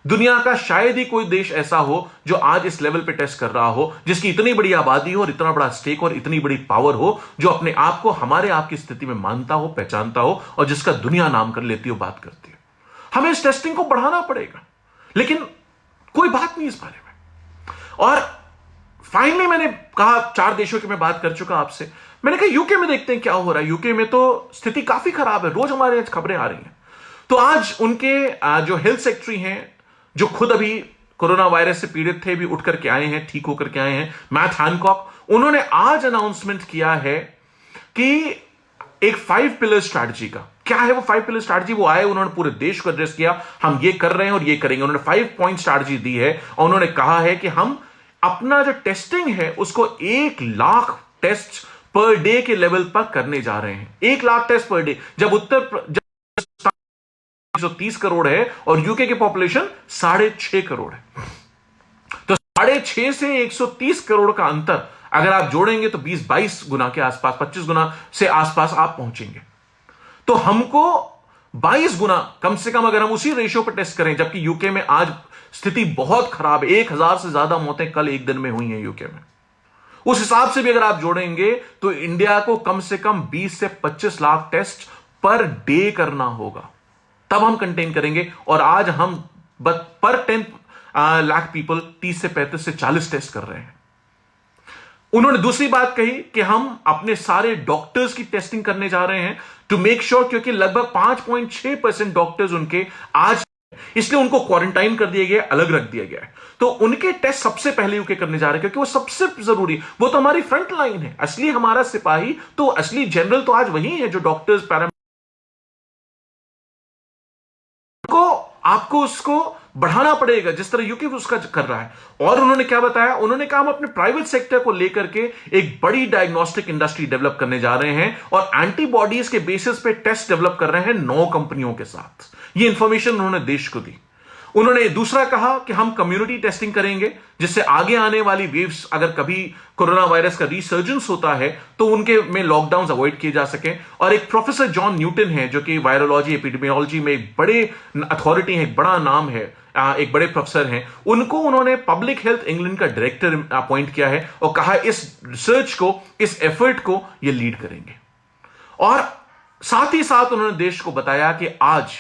दुनिया का शायद ही कोई देश ऐसा हो जो आज इस लेवल पे टेस्ट कर रहा हो, जिसकी इतनी बड़ी आबादी हो और इतना बड़ा स्टेक और इतनी बड़ी पावर हो, जो अपने आप को हमारे आप की स्थिति में मानता हो, पहचानता हो और जिसका दुनिया नाम कर लेती हो, बात करती है। हमें इस टेस्टिंग को बढ़ाना पड़ेगा, लेकिन कोई बात नहीं इस बारे में। और फाइनली मैंने कहा 4 देशों की मैं बात कर चुका आपसे, मैंने कहा यूके में देखते हैं क्या हो रहा है। यूके में तो स्थिति काफी खराब है, रोज हमारे यहां खबरें आ रही हैं। तो आज उनके जो हेल्थ सेक्रेटरी हैं, जो खुद अभी कोरोना वायरस से पीड़ित थे, भी उठ करके आए हैं, ठीक होकर के आए हैं, मैथ हैनकॉक, उन्होंने आज अनाउंसमेंट किया है कि एक 5 पिलर स्ट्रैटेजी का। क्या है वो 5 पिलर स्ट्रैटेजी? वो आए, उन्होंने पूरे देश को एड्रेस किया, हम ये कर रहे हैं और ये करेंगे। उन्होंने 5 पॉइंट स्ट्रैटेजी दी है और उन्होंने कहा है कि हम अपना जो टेस्टिंग है उसको 1 लाख टेस्ट पर डे के लेवल पर करने जा रहे हैं। 1 लाख टेस्ट पर डे। जब 130 करोड़ है और यूके की पॉपुलेशन 6.5 करोड़ है, तो 6.5 से 130 करोड़ का अंतर अगर आप जोड़ेंगे तो 20-22 गुना के आसपास, 25 गुना से आसपास आप पहुंचेंगे। तो हमको 22 गुना कम से कम अगर हम उसी रेशियो पर टेस्ट करें, जबकि यूके में आज स्थिति बहुत खराब है, 1000 से ज्यादा मौतें कल एक दिन में हुई हैं यूके में, उस हिसाब से भी अगर आप जोड़ेंगे तो इंडिया को कम से कम 20 से 25 लाख टेस्ट पर डे करना होगा, तब हम कंटेन करेंगे। और आज हम पर 10 लाख पीपल 30 से 35 से 40 टेस्ट कर रहे हैं। उन्होंने दूसरी बात कही कि हम अपने सारे डॉक्टर्स की टेस्टिंग करने जा रहे हैं टू मेक श्योर, क्योंकि लगभग 5.6% डॉक्टर्स उनके आज इसलिए उनको क्वारंटाइन कर दिया गया, अलग रख दिया गया है। तो उनके टेस्ट सबसे पहले यूके करने जा रहे हैं, क्योंकि वो सबसे जरूरी, वो तो हमारी फ्रंट लाइन है। असली हमारा सिपाही तो, असली जनरल तो आज वही है, जो डॉक्टर्स, पैरा को आपको उसको बढ़ाना पड़ेगा, जिस तरह यूके उसका कर रहा है। और उन्होंने क्या बताया, उन्होंने कहा हम अपने प्राइवेट सेक्टर को लेकर के एक बड़ी डायग्नोस्टिक इंडस्ट्री डेवलप करने जा रहे हैं और एंटीबॉडीज के बेसिस पे टेस्ट डेवलप कर रहे हैं 9 कंपनियों के साथ। ये इंफॉर्मेशन उन्होंने देश को दी। उन्होंने दूसरा कहा कि हम कम्युनिटी टेस्टिंग करेंगे, जिससे आगे आने वाली वेव्स, अगर कभी कोरोना वायरस का रिसर्जेंस होता है तो उनके में लॉकडाउन अवॉइड किए जा सके। और एक प्रोफेसर जॉन न्यूटन है, जो कि वायरोलॉजी, एपिडेमियोलॉजी में एक बड़े अथॉरिटी है, एक बड़ा नाम है, एक बड़े प्रोफेसर हैं, उनको उन्होंने पब्लिक हेल्थ इंग्लैंड का डायरेक्टर अपॉइंट किया है और कहा इस रिसर्च को, इस एफर्ट को ये लीड करेंगे। और साथ ही साथ उन्होंने देश को बताया कि आज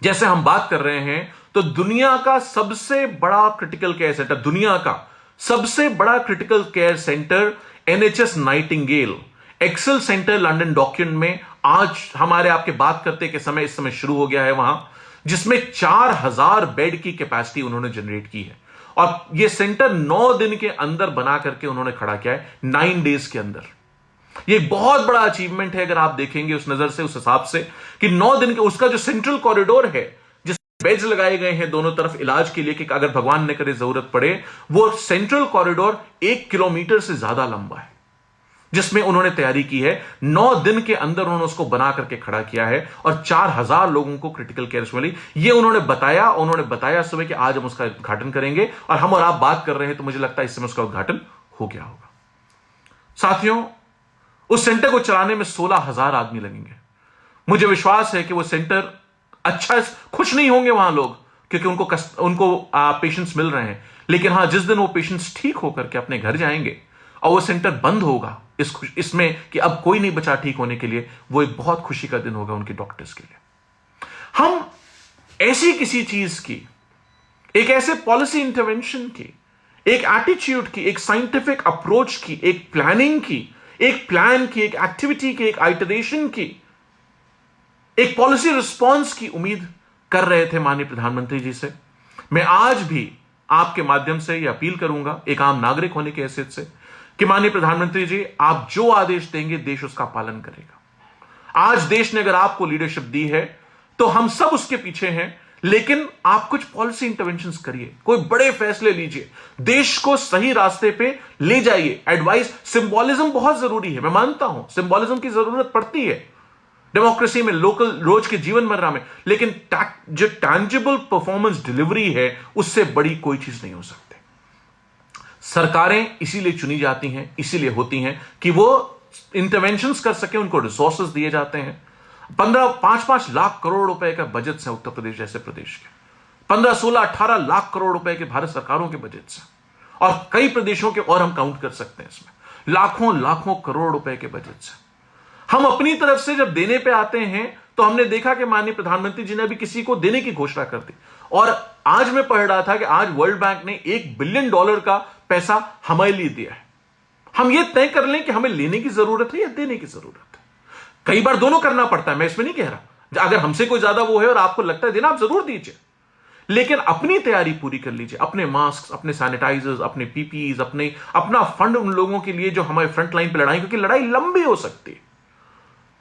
जैसे हम बात कर रहे हैं, तो दुनिया का सबसे बड़ा क्रिटिकल केयर सेंटर, दुनिया का सबसे बड़ा critical care centre NHS Nightingale Excel centre London docking में आज हमारे आपके बात करते के समय, इस समय शुरू हो गया है वहां, जिसमें 4000 बेड की कैपेसिटी उन्होंने जनरेट की है। और यह सेंटर 9 दिन के अंदर बना करके उन्होंने खड़ा किया है, 9 डेज के अंदर। यह बहुत बड़ा अचीवमेंट है अगर आप देखेंगे उस नजर से, उस हिसाब से कि 9 दिन के, उसका जो सेंट्रल कॉरिडोर है, जिसमें बेड्स लगाए गए हैं दोनों तरफ इलाज के लिए कि अगर भगवान न करे जरूरत पड़े, वो सेंट्रल कॉरिडोर 1 किलोमीटर से ज्यादा लंबा है, जिसमें उन्होंने तैयारी की है। 9 दिन के अंदर उन्होंने उसको बना करके खड़ा किया है और 4000 लोगों को क्रिटिकल केयर मिली। ये उन्होंने बताया सुबह कि आज हम उसका उद्घाटन करेंगे, और हम और आप बात कर रहे हैं तो मुझे लगता है इस समय उसका उद्घाटन हो गया होगा। साथियों, उस सेंटर को चलाने में 16,000 आदमी लगेंगे। मुझे विश्वास है कि वो सेंटर अच्छा, खुश नहीं होंगे वहां लोग, क्योंकि उनको पेशेंट्स मिल रहे हैं, लेकिन हां, जिस दिन वो पेशेंट्स ठीक होकर के अपने घर जाएंगे और वो सेंटर बंद होगा इसमें कि अब कोई नहीं बचा ठीक होने के लिए, वो एक बहुत खुशी का दिन होगा उनके डॉक्टर्स के लिए। हम ऐसी किसी चीज की, एक ऐसे पॉलिसी इंटरवेंशन की, एक एटीट्यूड की, एक साइंटिफिक अप्रोच की, एक प्लानिंग की, एक प्लान की, एक एक्टिविटी की, एक आइटरेशन की, एक पॉलिसी रिस्पॉन्स की उम्मीद कर रहे थे माननीय प्रधानमंत्री जी से। मैं आज भी आपके माध्यम से यह अपील करूंगा, एक आम नागरिक होने की हैसियत से, कि माननीय प्रधानमंत्री जी, आप जो आदेश देंगे देश उसका पालन करेगा। आज देश ने अगर आपको लीडरशिप दी है तो हम सब उसके पीछे हैं, लेकिन आप कुछ पॉलिसी इंटरवेंशंस करिए, कोई बड़े फैसले लीजिए, देश को सही रास्ते पे ले जाइए। एडवाइस, सिंबॉलिज्म बहुत जरूरी है, मैं मानता हूं सिंबॉलिज्म की जरूरत पड़ती है डेमोक्रेसी में, लोकल रोज के जीवन मर्रा में, लेकिन जो टैंजिबल परफॉर्मेंस डिलीवरी है, उससे बड़ी कोई चीज नहीं हो सकती। सरकारें इसीलिए चुनी जाती हैं, इसीलिए होती हैं कि वो इंटरवेंशंस कर सके, उनको रिसोर्सेज दिए जाते हैं। 5-5 लाख करोड़ रुपए का बजट से उत्तर प्रदेश जैसे प्रदेश के, 15, 16, 18 लाख करोड़ रुपए के भारत सरकारों के बजट से, और कई प्रदेशों के और हम काउंट कर सकते हैं इसमें, लाखों करोड़ रुपए के बजट से। हम अपनी तरफ से जब देने पे आते हैं तो हमने देखा कि माननीय प्रधानमंत्री जी ने अभी किसी को देने की घोषणा कर दी, और आज मैं पढ़ रहा था कि आज वर्ल्ड बैंक ने $1 बिलियन का पैसा हमारे लिए दिया है। हम ये तय कर लें कि हमें लेने की जरूरत है या देने की जरूरत है। कई बार दोनों करना पड़ता है, मैं इसमें नहीं कह रहा, अगर हमसे कोई ज्यादा वो है और आपको लगता है देना, आप जरूर दीजिए, लेकिन अपनी तैयारी पूरी कर लीजिए, अपने मास्क, अपने सैनिटाइजर्स, अपने पीपीईज, अपना फंड उन लोगों के लिए जो हमारे फ्रंट लाइन पर लड़ाई, क्योंकि लड़ाई लंबी हो सकती है।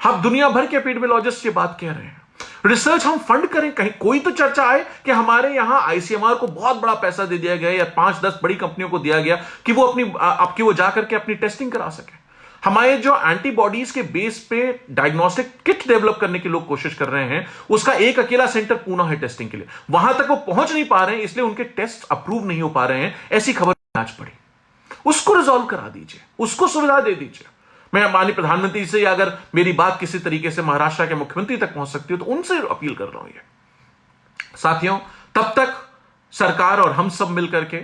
हम दुनिया भर के एपिडेमियोलॉजिस्ट ये बात कह रहे हैं, रिसर्च हम फंड करें, कहीं कोई तो चर्चा आए कि हमारे यहां आईसीएमआर को बहुत बड़ा पैसा दे दिया गया या 5-10 बड़ी कंपनियों को दिया गया कि वो वो जाकर के अपनी टेस्टिंग करा सके। हमारे जो एंटीबॉडीज के बेस पे डायग्नोस्टिक किट डेवलप करने की लोग कोशिश कर रहे हैं, उसका एक अकेला सेंटर पूना है टेस्टिंग के लिए, वहां तक वो पहुंच नहीं पा रहे हैं, इसलिए उनके टेस्ट अप्रूव नहीं हो पा रहे हैं। ऐसी खबर आज पड़ी, उसको रिजॉल्व करा दीजिए, उसको सुविधा दे दीजिए। मैं माननीय प्रधानमंत्री से, अगर मेरी बात किसी तरीके से महाराष्ट्र के मुख्यमंत्री तक पहुंच सकती हो तो उनसे अपील कर रहा हूं। ये साथियों, तब तक सरकार और हम सब मिलकर के,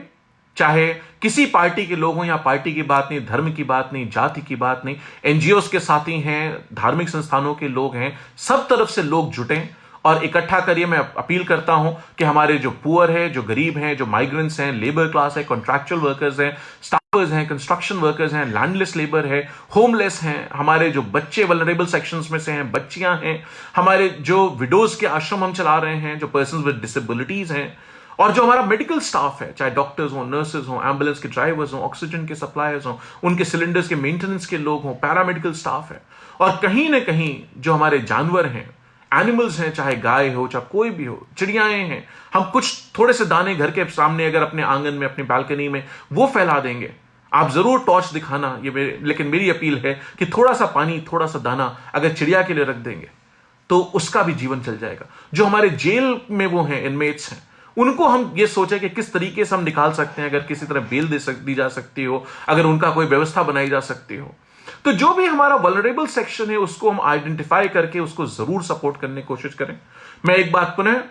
चाहे किसी पार्टी के लोग हों, या पार्टी की बात नहीं, धर्म की बात नहीं, जाति की बात नहीं, एनजीओस के साथी हैं, धार्मिक संस्थानों के लोग हैं, सब तरफ से लोग जुटें और इकट्ठा करिए। मैं अपील करता हूं कि हमारे जो पुअर है, जो गरीब हैं, जो माइग्रेंट्स हैं, लेबर क्लास है, कॉन्ट्रैक्चुअल वर्कर्स हैं, हैं, कंस्ट्रक्शन वर्कर्स हैं, लैंडलेस लेबर है, होमलेस हैं, हमारे जो बच्चे वल्नरेबल सेक्शंस में से हैं, बच्चियां हैं, हमारे जो विडोज के आश्रम हम चला रहे हैं, जो पर्सन विद डिसेबिलिटीज हैं, और जो हमारा मेडिकल स्टाफ है, चाहे डॉक्टर्स हो, नर्सेज हो, एम्बुलेंस के ड्राइवर्स हो, ऑक्सीजन के सप्लायर्स हो, उनके सिलेंडर्स के मेंटेनेंस के लोग हो, पैरामेडिकल स्टाफ है, और कहीं ना कहीं जो हमारे जानवर हैं, एनिमल्स हैं, चाहे गाय हो, चाहे कोई भी हो, चिड़ियाएं हैं, हम कुछ थोड़े से दाने घर के सामने अगर अपने आंगन में, अपनी बालकनी में वो फैला देंगे, आप जरूर टॉर्च दिखाना, लेकिन मेरी अपील है कि थोड़ा सा पानी, थोड़ा सा दाना अगर चिड़िया के लिए रख देंगे तो उसका भी जीवन चल जाएगा। जो हमारे जेल में वो हैं, इनमेट्स हैं, उनको हम ये सोचे कि किस तरीके से हम निकाल सकते हैं, अगर किसी तरह बेल दी जा सकती हो, अगर उनका कोई व्यवस्था बनाई जा सकती हो, तो जो भी हमारा वल्नरेबल सेक्शन है उसको हम आइडेंटिफाई करके उसको जरूर सपोर्ट करने की कोशिश करें। मैं एक बात पुनः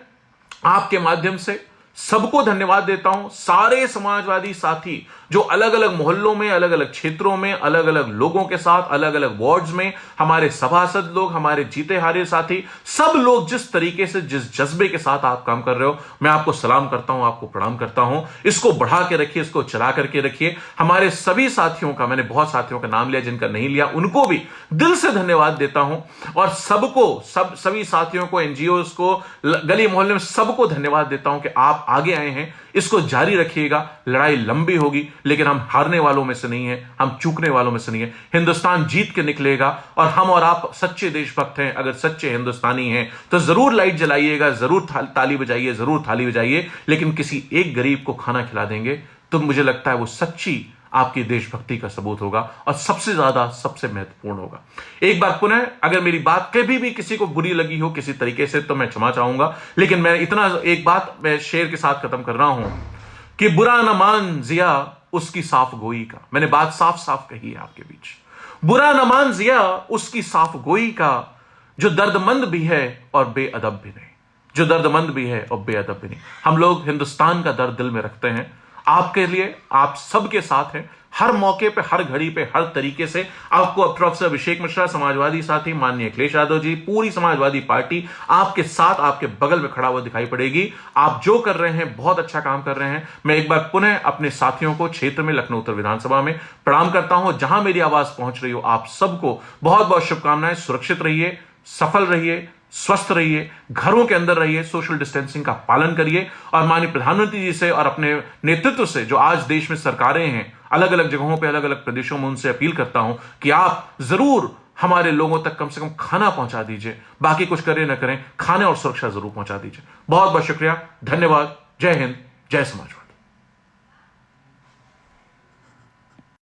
आपके माध्यम से सबको धन्यवाद देता हूं, सारे समाजवादी साथी जो अलग अलग मोहल्लों में, अलग अलग क्षेत्रों में, अलग अलग लोगों के साथ, अलग अलग वार्ड्स में, हमारे सभासद लोग, हमारे जीते हारे साथी, सब लोग जिस तरीके से, जिस जज्बे के साथ आप काम कर रहे हो, मैं आपको सलाम करता हूं, आपको प्रणाम करता हूं। इसको बढ़ा के रखिए, इसको चला करके रखिए। हमारे सभी साथियों का, मैंने बहुत साथियों का नाम लिया, जिनका नहीं लिया उनको भी दिल से धन्यवाद देता हूं, और सबको, सभी साथियों को, एनजीओ को, गली मोहल्ले में सबको धन्यवाद देता हूं कि आप आगे आए हैं। इसको जारी रखिएगा, लड़ाई लंबी होगी, लेकिन हम हारने वालों में से नहीं है, हम चूकने वालों में से नहीं है। हिंदुस्तान जीत के निकलेगा, और हम और आप सच्चे देशभक्त हैं, अगर सच्चे हिंदुस्तानी हैं तो जरूर लाइट जलाइएगा, जरूर ताली बजाइए, जरूर थाली बजाइए, लेकिन किसी एक गरीब को खाना खिला देंगे तो मुझे लगता है वो सच्ची आपकी देशभक्ति का सबूत होगा, और सबसे ज्यादा, सबसे महत्वपूर्ण होगा। एक बार पुनः, अगर मेरी बात कभी भी किसी को बुरी लगी हो किसी तरीके से, तो मैं क्षमा चाहूंगा, लेकिन मैं इतना एक बात मैं शेर के साथ खत्म कर रहा हूं कि बुरा न मान जिया उसकी साफ गोई का। मैंने बात साफ साफ कही है आपके बीच। बुरा न मान जिया उसकी साफ गोई का, जो दर्दमंद भी है और बेअदब भी नहीं, जो दर्दमंद भी है और बेअदब भी नहीं। हम लोग हिंदुस्तान का दर्द दिल में रखते हैं, आपके लिए, आप सबके साथ हैं, हर मौके पे, हर घड़ी पे, हर तरीके से। आपको प्रोफेसर अभिषेक मिश्रा, समाजवादी साथी, माननीय अखिलेश यादव जी, पूरी समाजवादी पार्टी आपके साथ, आपके बगल में खड़ा हुआ दिखाई पड़ेगी। आप जो कर रहे हैं बहुत अच्छा काम कर रहे हैं। मैं एक बार पुनः अपने साथियों को क्षेत्र में, लखनऊ उत्तर विधानसभा में प्रणाम करता हूं। जहां मेरी आवाज पहुंच रही हो, आप सबको बहुत बहुत शुभकामनाएं। सुरक्षित रहिए, सफल रहिए, स्वस्थ रहिए, घरों के अंदर रहिए, सोशल डिस्टेंसिंग का पालन करिए, और माननीय प्रधानमंत्री जी से और अपने नेतृत्व से, जो आज देश में सरकारें हैं अलग अलग जगहों पे, अलग अलग प्रदेशों में, उनसे अपील करता हूं कि आप जरूर हमारे लोगों तक कम से कम खाना पहुंचा दीजिए। बाकी कुछ करें ना करें, खाने और सुरक्षा जरूर पहुंचा दीजिए। बहुत बहुत शुक्रिया, धन्यवाद। जय हिंद, जय समाजवाद।